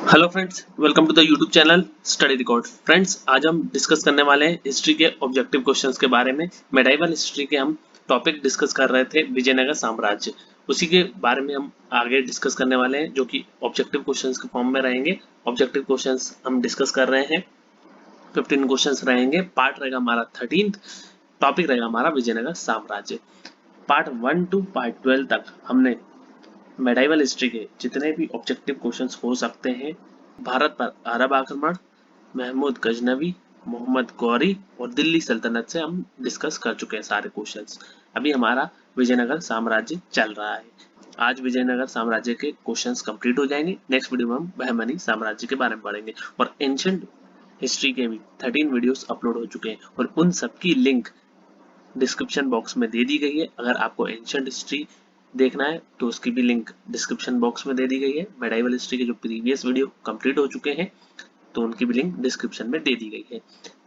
Hello friends, welcome to the YouTube channel study record. Friends, आज हम discuss करने वाले हैं हिस्ट्री के ऑब्जेक्टिव क्वेश्चंस के बारे में। मेडाइवल हिस्ट्री के हम टॉपिक डिस्कस कर रहे थे, विजयनगर साम्राज्य। उसी के बारे में हम आगे डिस्कस करने वाले हैं, जो कि ऑब्जेक्टिव क्वेश्चंस के फॉर्म में रहेंगे। ऑब्जेक्टिव क्वेश्चंस हम डिस्कस कर रहे हैं, 15 क्वेश्चंस रहेंगे। पार्ट रहेगा हमारा 13, टॉपिक रहेगा हमारा विजयनगर साम्राज्य। पार्ट 1 टू पार्ट 12 तक हमने मेडाइवल हिस्ट्री के जितने भी ऑब्जेक्टिव क्वेश्चंस हो सकते हैं, भारत पर अरब आक्रमण, महमूद गजनवी, मोहम्मद गौरी और दिल्ली सल्तनत से हम डिस्कस कर चुके हैं सारे क्वेश्चंस। अभी हमारा विजयनगर साम्राज्य चल रहा है। आज विजयनगर साम्राज्य के क्वेश्चंस कंप्लीट हो जाएंगे। नेक्स्ट वीडियो में हम बहमनी साम्राज्य के बारे में पढ़ेंगे और एंशिएंट हिस्ट्री के भी 13 वीडियोस अपलोड हो चुके हैं और उन सबकी लिंक डिस्क्रिप्शन बॉक्स में दे दी गई है। अगर आपको एंशिएंट हिस्ट्री देखना है तो उसकी भी लिंक डिस्क्रिप्शन बॉक्स में दे दी गई है। मेडाइवल हिस्ट्री के जो प्रीवियस वीडियो कंप्लीट हो चुके हैं तो उनकी भी लिंक डिस्क्रिप्शन में दे दी गई है।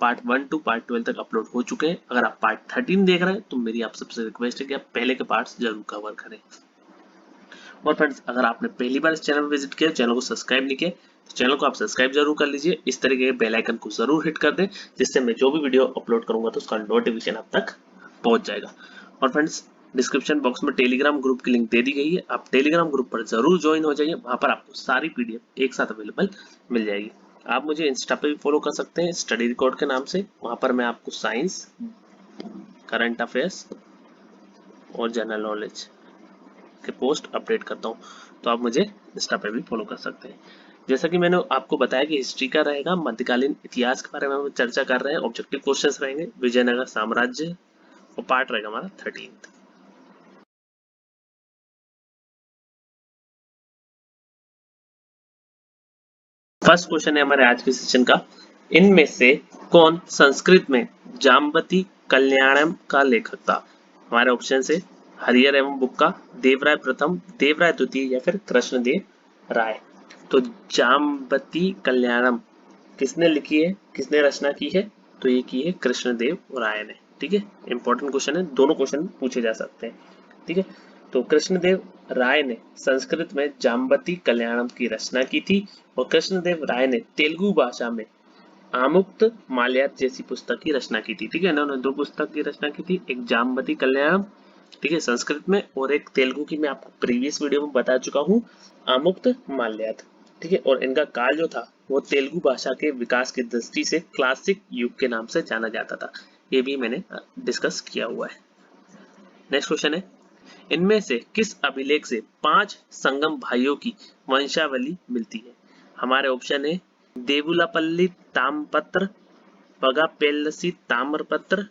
पार्ट 1 टू पार्ट 12 तक अपलोड हो चुके हैं। अगर आप पार्ट 13 देख रहे हैं तो मेरी आप सबसे रिक्वेस्ट है कि आप पहले के पार्ट्स जरूर कवर करें। और फ्रेंड्स, अगर आपने पहली बार इस चैनल में विजिट किया, चैनल को सब्सक्राइब नहीं किया तो चैनल को आप सब्सक्राइब जरूर कर लीजिए। इस तरीके के बेल आइकन को जरूर हिट कर दें, जिससे मैं जो भी वीडियो अपलोड करूंगा तो उसका नोटिफिकेशन आप तक पहुंच जाएगा। और फ्रेंड्स, डिस्क्रिप्शन बॉक्स में टेलीग्राम ग्रुप की लिंक दे दी गई है, आप टेलीग्राम ग्रुप पर जरूर ज्वाइन हो जाइए। वहां पर आपको सारी पीडीएफ एक साथ अवेलेबल मिल जाएगी। आप मुझे इंस्टा पे भी फॉलो कर सकते हैं स्टडी रिकॉर्ड के नाम से। वहां पर मैं आपको साइंस, करंट अफेयर्स और जनरल नॉलेज के पोस्ट अपडेट करता हूँ, तो आप मुझे इंस्टा पे भी फॉलो कर सकते हैं। जैसा कि मैंने आपको बताया कि हिस्ट्री का रहेगा, मध्यकालीन इतिहास के बारे में हम चर्चा कर रहे हैं। ऑब्जेक्टिव क्वेश्चंस रहेंगे विजयनगर साम्राज्य और पार्ट रहेगा हमारा 13। फर्स्ट क्वेश्चन है हमारे आज के सेशन का, इनमें से कौन संस्कृत में जाम्बती कल्याणम का लेखक था? हमारे ऑप्शन है हरिहर एवं बुक्का, देवराय प्रथम, देवराय द्वितीय या फिर कृष्णदेव राय। तो जाम्बती कल्याणम किसने लिखी है, किसने रचना की है? तो ये की है कृष्णदेव राय ने। ठीक है, इंपॉर्टेंट क्वेश्चन है, दोनों क्वेश्चन पूछे जा सकते हैं। ठीक है, तो कृष्णदेव राय ने संस्कृत में जाम्बती कल्याणम की रचना की थी और कृष्णदेव राय ने तेलुगु भाषा में आमुक्त माल्यात जैसी पुस्तक की रचना की थी। ठीक है, इन्होंने दो पुस्तक की रचना की थी, एक जाम्बती कल्याणम, ठीक है, संस्कृत में, और एक तेलुगु की मैं आपको प्रीवियस वीडियो में बता चुका हूँ, आमुक्त माल्यात। ठीक है, और इनका काल जो था वो तेलुगु भाषा के विकास की दृष्टि से क्लासिक युग के नाम से जाना जाता था। ये भी मैंने डिस्कस किया हुआ है। नेक्स्ट क्वेश्चन है, इनमें से किस अभिलेख से 5 संगम भाइयों की वंशावली मिलती है? हमारे ऑप्शन है देवुलापल्ली ताम्रपत्र, पगापेल्लसी ताम्रपत्र,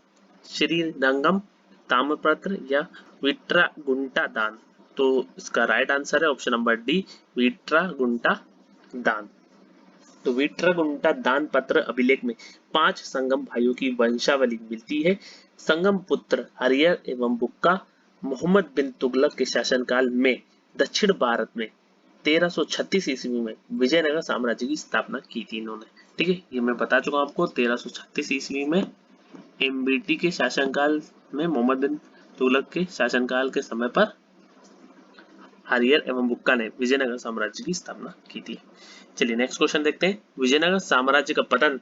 श्रीरंगम ताम्रपत्र या विट्रागुंटा दान। तो इसका राइट आंसर है ऑप्शन नंबर डी, विट्रागुंटा दान। तो विट्रागुंटा दान पत्र अभिलेख में 5 संगम भाइयों की वंशावली मिलती है। संगम पुत्र हरिहर एवं बुक्का मोहम्मद बिन तुगलक के शासनकाल में दक्षिण भारत में 1336 ईस्वी में विजयनगर साम्राज्य की स्थापना की थी इन्होंने। ठीक है, ये मैं बता चुका हूं आपको, 1336 ईस्वी में एमबीटी के शासनकाल में, मोहम्मद बिन तुगलक के शासनकाल के समय पर हरिहर एवं बुक्का ने विजयनगर साम्राज्य की स्थापना की थी। चलिए नेक्स्ट क्वेश्चन देखते हैं, विजयनगर साम्राज्य का पतन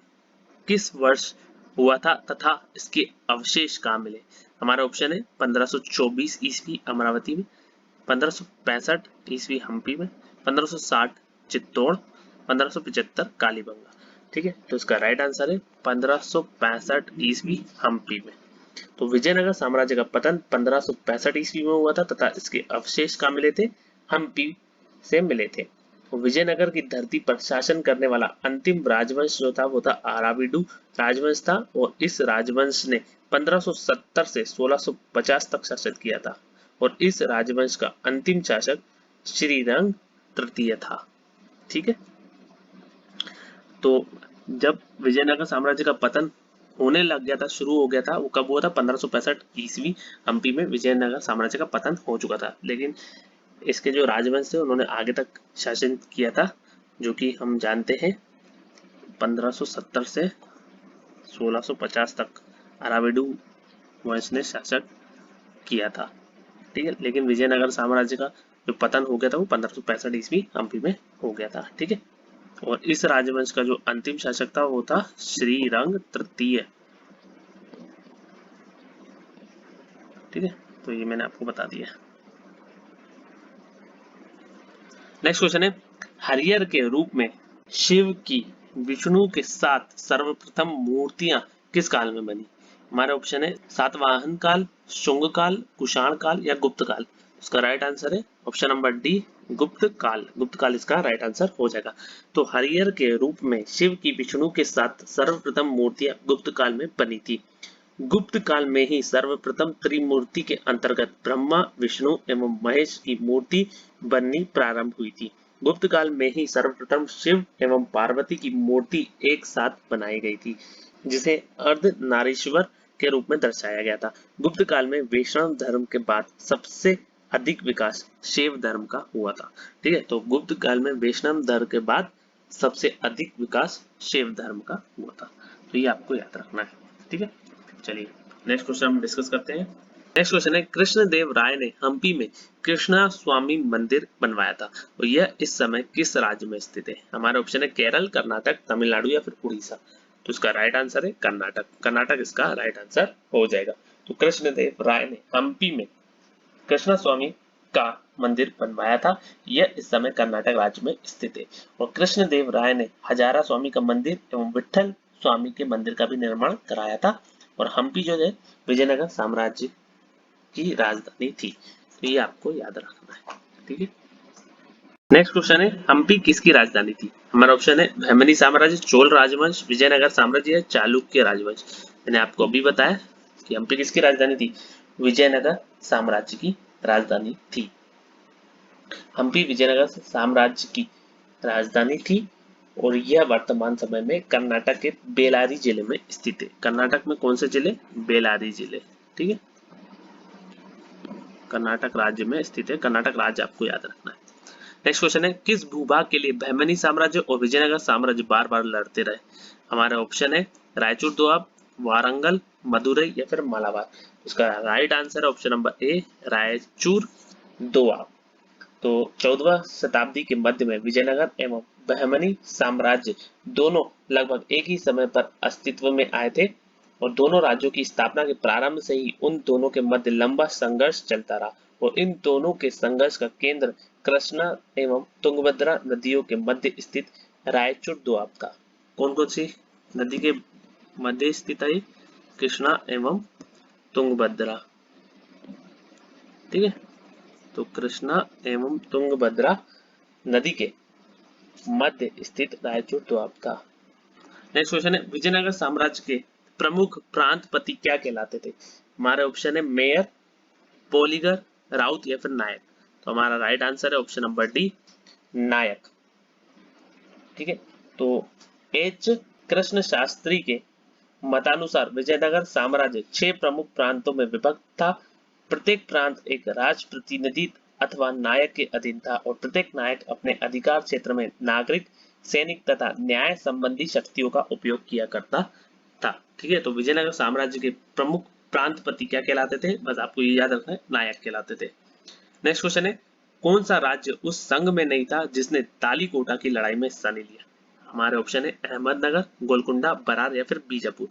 किस वर्ष हुआ था तथा इसके अवशेष कहाँ मिले? हमारा ऑप्शन है 1524 ईस्वी अमरावती में, 1565 ईस्वी हम्पी में, 1560 चित्तौड़, 1575 कालीबंगा। ठीक है, तो इसका राइट आंसर है 1565 ईस्वी हम्पी में। तो विजयनगर साम्राज्य का पतन 1565 ईस्वी में हुआ था तथा इसके अवशेष कहाँ मिले थे? हम्पी से मिले थे। विजयनगर की धरती पर शासन करने वाला अंतिम राजवंश जो था वो था आराविडु राजवंश था और इस राजवंश ने 1570 से 1650 तक शासन किया था और इस राजवंश का अंतिम शासक श्रीरंग तृतीय था। ठीक है, तो जब विजयनगर साम्राज्य का पतन होने लग गया था, शुरू हो गया था, वो कब हुआ था? 1565 ईस्वी हम्पी में विजयनगर साम्राज्य का पतन हो चुका था। लेकिन इसके जो राजवंश थे उन्होंने आगे तक शासन किया था, जो कि हम जानते हैं 1570 से 1650 तक अराविडु वंश ने शासन किया था। ठीक है, लेकिन विजयनगर साम्राज्य का जो पतन हो गया था वो 1565 ईस्वी हम्पी में हो गया था। ठीक है, और इस राजवंश का जो अंतिम शासक था वो था श्रीरंग तृतीय। ठीक है, तो ये मैंने आपको बता दिया। नेक्स्ट क्वेश्चन है, हरियर के रूप में शिव की विष्णु के साथ सर्वप्रथम मूर्तियां किस काल में बनी? हमारा ऑप्शन है सातवाहन काल, शुंग काल, कुषाण काल या गुप्त काल। इसका राइट आंसर है ऑप्शन नंबर डी, गुप्त काल। गुप्त काल इसका राइट आंसर हो जाएगा। तो हरियर के रूप में शिव की विष्णु के साथ सर्वप्रथम मूर्तियां गुप्त काल में बनी थी। गुप्त काल में ही सर्वप्रथम त्रिमूर्ति के अंतर्गत ब्रह्मा, विष्णु एवं महेश की मूर्ति बननी प्रारंभ हुई थी। गुप्त काल में ही सर्वप्रथम शिव एवं पार्वती की मूर्ति एक साथ बनाई गई थी, जिसे अर्धनारीश्वर के रूप में दर्शाया गया था। गुप्त काल में वैष्णव धर्म के बाद सबसे अधिक विकास शैव धर्म का हुआ था। ठीक है, तो गुप्त काल में वैष्णव धर्म के बाद सबसे अधिक विकास शैव धर्म का हुआ था। तो ये आपको याद रखना है। ठीक है, चलिए नेक्स्ट क्वेश्चन हम डिस्कस करते हैं। नेक्स्ट क्वेश्चन है, कृष्णदेव राय ने हम्पी में कृष्णा स्वामी मंदिर बनवाया था और यह इस समय किस राज्य में स्थित है? हमारा ऑप्शन है केरल, कर्नाटक, तमिलनाडु या फिर उड़ीसा। तो इसका राइट आंसर है कर्नाटक। कर्नाटक इसका राइट आंसर हो जाएगा। तो कृष्णदेव राय ने हम्पी में कृष्णा स्वामी का मंदिर बनवाया था, यह इस समय कर्नाटक राज्य में स्थित है। और कृष्णदेव राय ने हजारा स्वामी का मंदिर एवं विठल स्वामी के मंदिर का भी निर्माण कराया था। और हम्पी जो है विजयनगर साम्राज्य की राजधानी थी। तो ये आपको याद रखना है। ठीक है, नेक्स्ट क्वेश्चन है, हम्पी किसकी राजधानी थी? हमारा ऑप्शन है बहमनी साम्राज्य, चोल राजवंश, विजयनगर साम्राज्य या चालुक्य राजवंश। मैंने आपको अभी बताया कि हम्पी किसकी राजधानी थी, विजयनगर साम्राज्य की राजधानी थी। हम्पी विजयनगर साम्राज्य की राजधानी थी और यह वर्तमान समय में कर्नाटक के बेलारी जिले में स्थित है। कर्नाटक में कौन से जिले? बेलारी जिले। ठीक है, कर्नाटक राज्य में स्थित है। कर्नाटक राज्य आपको याद रखना है। नेक्स्ट क्वेश्चन है, किस भूभाग के लिए बहमनी साम्राज्य और विजयनगर साम्राज्य बार बार लड़ते रहे? हमारा ऑप्शन है रायचूर दोआब, वारंगल, मदुरई या फिर मालाबार। इसका राइट आंसर है option number A, Raichur Doab. तो 14वीं शताब्दी के मध्य में विजयनगर एवं बहमनी साम्राज्य दोनों लगभग एक ही समय पर अस्तित्व में आए थे और दोनों राज्यों की स्थापना के प्रारंभ से ही उन दोनों के मध्य लंबा संघर्ष चलता रहा और इन दोनों के संघर्ष का केंद्र कृष्णा एवं तुंगभद्रा नदियों के मध्य स्थित रायचूर दोआब था। कौन कौन सी नदी के मध्य स्थित है? कृष्णा एवं तुंगभद्रा। ठीक है, तो कृष्णा एवं तुंगभद्रा नदी के मध्य स्थित रायचूर दोआब था। नेक्स्ट क्वेश्चन है, विजयनगर साम्राज्य के प्रमुख प्रांतपति क्या कहलाते थे? हमारे ऑप्शन है मेयर, पोलीगर, राउत या फिर नायक। तो हमारा राइट आंसर है ऑप्शन नंबर डी, नायक। ठीक है, तो एच कृष्ण शास्त्री के मतानुसार विजयनगर साम्राज्य 6 प्रमुख प्रांतों में विभक्त था। प्रत्येक प्रांत एक राज प्रतिनिधि अथवा नायक के अधीन था और प्रत्येक नायक अपने अधिकार क्षेत्र में नागरिक, सैनिक तथा न्याय संबंधी शक्तियों का उपयोग किया करता था। ठीक है, तो विजयनगर साम्राज्य के प्रमुख प्रांतपति क्या कहलाते थे? बस आपको ये याद रखना है, नायक कहलाते थे। नेक्स्ट क्वेश्चन है, कौन सा राज्य उस संघ में नहीं था जिसने तालीकोटा की लड़ाई में हिस्सा नहीं लिया? हमारे ऑप्शन है अहमदनगर, गोलकुंडा, बरार या फिर बीजापुर।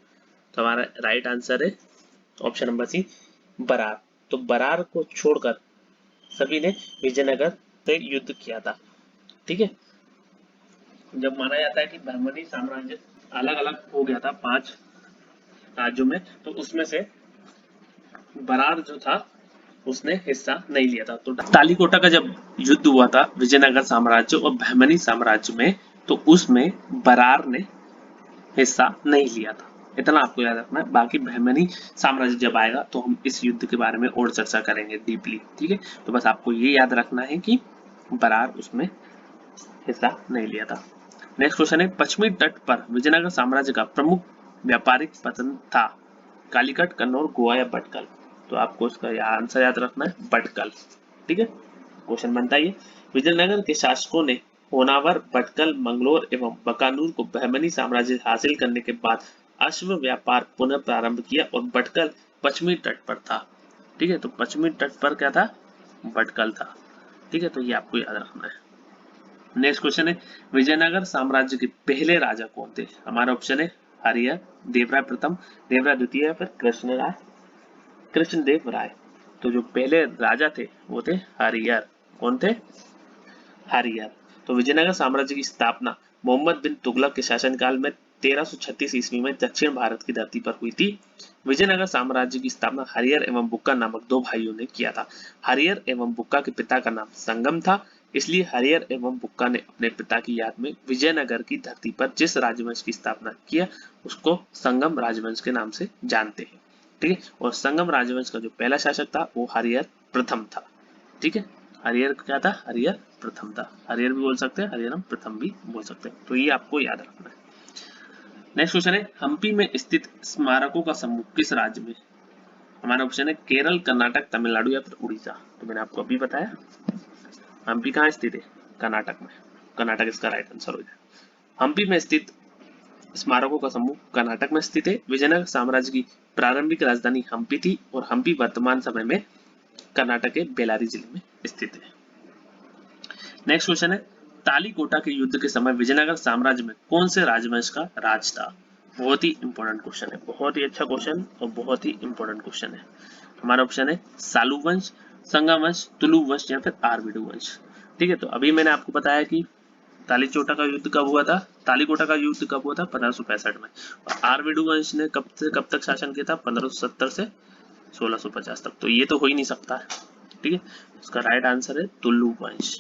तो हमारा राइट आंसर है ऑप्शन नंबर सी, बरार। तो बरार को छोड़कर सभी ने विजयनगर से युद्ध किया था। ठीक है, जब माना जाता है कि बहमनी साम्राज्य अलग अलग हो गया था 5 राज्यों में, तो उसमें से बरार जो था उसने हिस्सा नहीं लिया था। तो तालीकोटा का जब युद्ध हुआ था विजयनगर साम्राज्य और बहमनी साम्राज्य में, तो उसमें बरार ने हिस्सा नहीं लिया था। इतना आपको याद रखना है। बाकी बहमनी साम्राज्य जब आएगा तो हम इस युद्ध के बारे में और चर्चा करेंगे डीपली। ठीक है, तो बस आपको ये याद रखना है कि बरार उसमें हिस्सा नहीं लिया था। नेक्स्ट क्वेश्चन है, पश्चिमी तट पर विजयनगर साम्राज्य का प्रमुख व्यापारिक पतन था? कालीकट, कन्नौज, गोवा या भटकल। तो आपको इसका आंसर याद रखना है, भटकल। ठीक है, क्वेश्चन बनता है विजयनगर के शासकों ने होनावर, भटकल, मंगलोर एवं बकानूर को बहमनी साम्राज्य हासिल करने के बाद अश्व व्यापार पुनः प्रारंभ किया और भटकल पश्चिमी तट पर था। ठीक है, तो पश्चिमी तट पर क्या था? भटकल था। ठीक है, तो ये आपको याद रखना है। नेक्स्ट क्वेश्चन है विजयनगर साम्राज्य के पहले राजा कौन थे? हमारा ऑप्शन है हरिहर, देवराय प्रथम, देवराय द्वितीय या फिर कृष्णदेव राय। तो जो पहले राजा थे वो थे हरिहर। कौन थे? हरिहर। तो विजयनगर साम्राज्य की स्थापना मोहम्मद बिन तुगलक के शासनकाल में 1336 ईस्वी में दक्षिण भारत की धरती पर हुई थी। विजयनगर साम्राज्य की स्थापना हरिहर एवं बुक्का नामक दो भाइयों ने किया था। हरिहर एवं बुक्का के पिता का नाम संगम था, इसलिए हरिहर एवं बुक्का ने अपने पिता की याद में विजयनगर की धरती पर जिस राजवंश की स्थापना किया उसको संगम राजवंश के नाम से जानते हैं। ठीक है, और संगम राजवंश का जो पहला शासक था वो हरिहर प्रथम था। ठीक है, हरिहर क्या था? हरिहर प्रथम था। हरिहर भी बोल सकते हैं, हरिहर प्रथम भी बोल सकते हैं। तो ये आपको याद रखना है। नेक्स्ट क्वेश्चन है हम्पी में स्थित स्मारकों का समूह किस राज्य में? हमारा ऑप्शन है केरल, कर्नाटक, तमिलनाडु या फिर उड़ीसा। तो मैंने आपको अभी बताया हम्पी कहाँ स्थित है? कर्नाटक में। कर्नाटक इसका राइट आंसर हो जाए। हम्पी में स्थित स्मारकों का समूह कर्नाटक में स्थित है। विजयनगर साम्राज्य की प्रारंभिक राजधानी हम्पी थी और हम्पी वर्तमान समय में कर्नाटक के बेलारी जिले में स्थित है। नेक्स्ट क्वेश्चन है तालीकोटा के युद्ध के समय विजयनगर साम्राज्य में कौन से राजवंश का राज था? बहुत ही इंपॉर्टेंट क्वेश्चन है, बहुत ही अच्छा क्वेश्चन और बहुत ही इंपॉर्टेंट क्वेश्चन है। हमारा ऑप्शन है सालू वंश, संगम वंश, तुलु वंश या फिर आरविडु वंश। ठीक है, तो अभी मैंने आपको बताया कि तालीकोटा का युद्ध कब हुआ था? तालीकोटा का युद्ध कब हुआ था? 1565 में। और आरविडु वंश ने कब से कब तक शासन किया था? 1570 से 1650 तक। तो ये तो हो ही नहीं सकता। ठीक है, इसका राइट आंसर है तुलु वंश।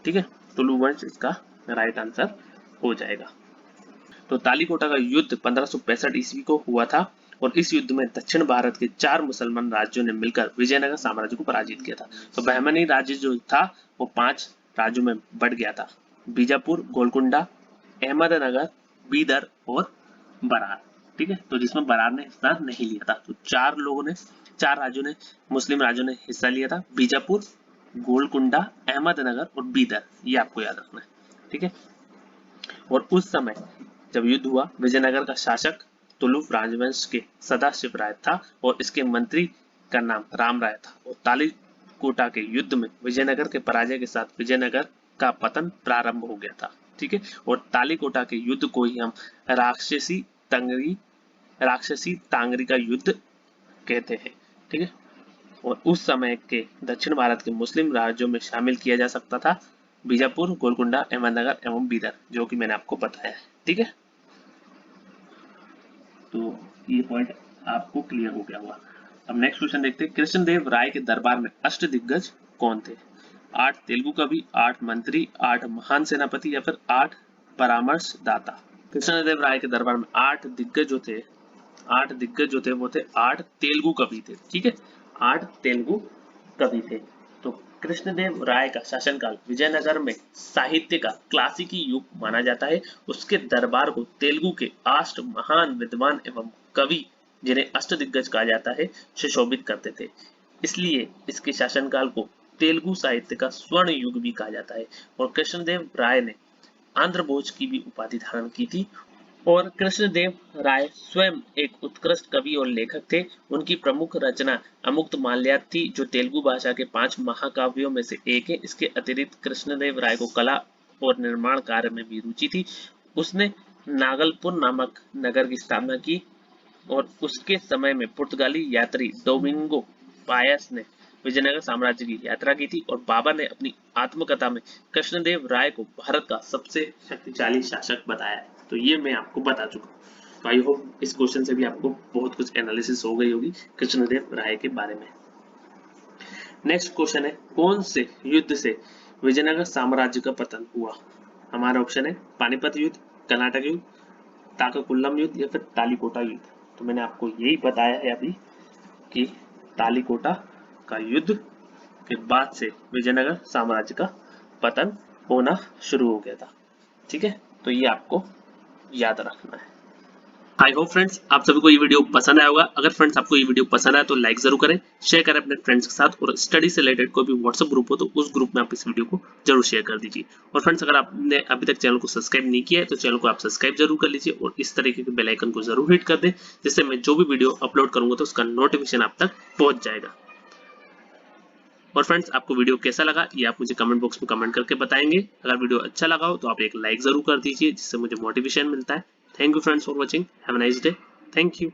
ठीक है, तुलु वंश इसका राइट आंसर हो जाएगा। तो तालीकोटा का युद्ध 1565 ईस्वी को हुआ था और इस युद्ध में दक्षिण भारत के 4 मुसलमान राज्यों ने मिलकर विजयनगर साम्राज्य को पराजित किया था। तो बहमनी राज्य जो था वो 5 राज्यों में बढ़ गया था, बीजापुर, गोलकुंडा, अहमदनगर, बीदर और बरार। ठीक है, तो जिसमें बरार ने हिस्सा नहीं लिया था। तो 4 राज्यों ने, मुस्लिम राज्यों ने हिस्सा लिया था, बीजापुर, गोलकुंडा, अहमदनगर और बीदर। ये आपको याद रखना है। ठीक है, और उस समय जब युद्ध हुआ विजयनगर का शासक तुलुक राजवंश के सदाशिव राय था और इसके मंत्री का नाम राम राय था। और तालीकोटा के युद्ध में विजयनगर के पराजय के साथ विजयनगर का पतन प्रारंभ हो गया था। ठीक है, और तालीकोटा के युद्ध को ही हम राक्षसी तांगरी का युद्ध कहते हैं। ठीक है, और उस समय के दक्षिण भारत के मुस्लिम राज्यों में शामिल किया जा सकता था बीजापुर, गोलकुंडा, अहमदनगर एवं बीदर, जो कि मैंने आपको बताया है। ठीक है, तो ये पॉइंट आपको क्लियर हो गया होगा। अब नेक्स्ट क्वेश्चन देखते हैं कृष्णदेव राय के दरबार में अष्टदिग्गज कौन थे? 8 तेलुगु कवि, 8 मंत्री, 8 महान सेनापति या फिर 8 परामर्शदाता। कृष्णदेव राय के दरबार में 8 दिग्गज जो थे, 8 दिग्गज जो थे वो थे 8 तेलुगु कवि थे। ठीक है, 8 तेलुगु कवि थे। तो कृष्णदेव राय का शासनकाल विजयनगर में साहित्य का क्लासिकी युग माना जाता है। उसके दरबार को तेलुगु के 8 महान विद्वान एवं कवि, जिन्हें अष्टदिग्गज कहा जाता है, सुशोभित करते थे। इसलिए इसके शासनकाल को तेलुगु साहित्य का स्वर्ण युग भी कहा जाता है। और कृष्णदेव राय ने आंध्र भोज की भी उपाधि धारण की थी। और कृष्णदेव राय स्वयं एक उत्कृष्ट कवि और लेखक थे। उनकी प्रमुख रचना अमुक्त माल्यार्थ थी, जो तेलुगु भाषा के 5 महाकाव्यों में से एक है। इसके अतिरिक्त कृष्णदेव राय को कला और निर्माण कार्य में भी रुचि थी। उसने नागलपुर नामक नगर की स्थापना की और उसके समय में पुर्तगाली यात्री डोमिंगो पायस ने विजयनगर साम्राज्य की यात्रा की थी। और बाबा ने अपनी आत्मकथा में कृष्णदेव राय को भारत का सबसे शक्तिशाली शासक बताया है। तो ये मैं आपको बता चुका हूँ। तो आई होप इस क्वेश्चन से भी आपको बहुत कुछ एनालिसिस हो गई होगी कृष्णदेव राय के बारे में। नेक्स्ट क्वेश्चन है कौन से युद्ध से विजयनगर साम्राज्य का पतन हुआ? हमारा ऑप्शन है पानीपत युद्ध, कर्नाटक युद्ध, ताकाकुल्लम युद्ध या फिर तालीकोटा युद्ध। तो मैंने आपको यही बताया है अभी कि तालीकोटा का युद्ध के बाद से विजयनगर साम्राज्य का पतन होना शुरू हो गया था। ठीक है, तो ये आपको याद रखना है। आई होप फ्रेंड्स आप सभी को ये वीडियो पसंद आया होगा। अगर फ्रेंड्स आपको ये वीडियो पसंद आया तो लाइक जरूर करें, शेयर करें अपने फ्रेंड्स के साथ, और स्टडी से रिलेटेड कोई भी व्हाट्सएप ग्रुप हो तो उस ग्रुप में आप इस वीडियो को जरूर शेयर कर दीजिए। और फ्रेंड्स अगर आपने अभी तक चैनल को सब्सक्राइब नहीं किया है तो चैनल को आप सब्सक्राइब जरूर कर लीजिए और इस तरीके के बेल आइकन को जरूर हिट कर दें, जिससे मैं जो भी वीडियो अपलोड करूंगा तो उसका नोटिफिकेशन आप तक पहुंच जाएगा। और फ्रेंड्स आपको वीडियो कैसा लगा ये आप मुझे कमेंट बॉक्स में कमेंट करके बताएंगे। अगर वीडियो अच्छा लगा हो तो आप एक लाइक जरूर कर दीजिए, जिससे मुझे मोटिवेशन मिलता है। Thank you friends for watching, have a nice day, thank you.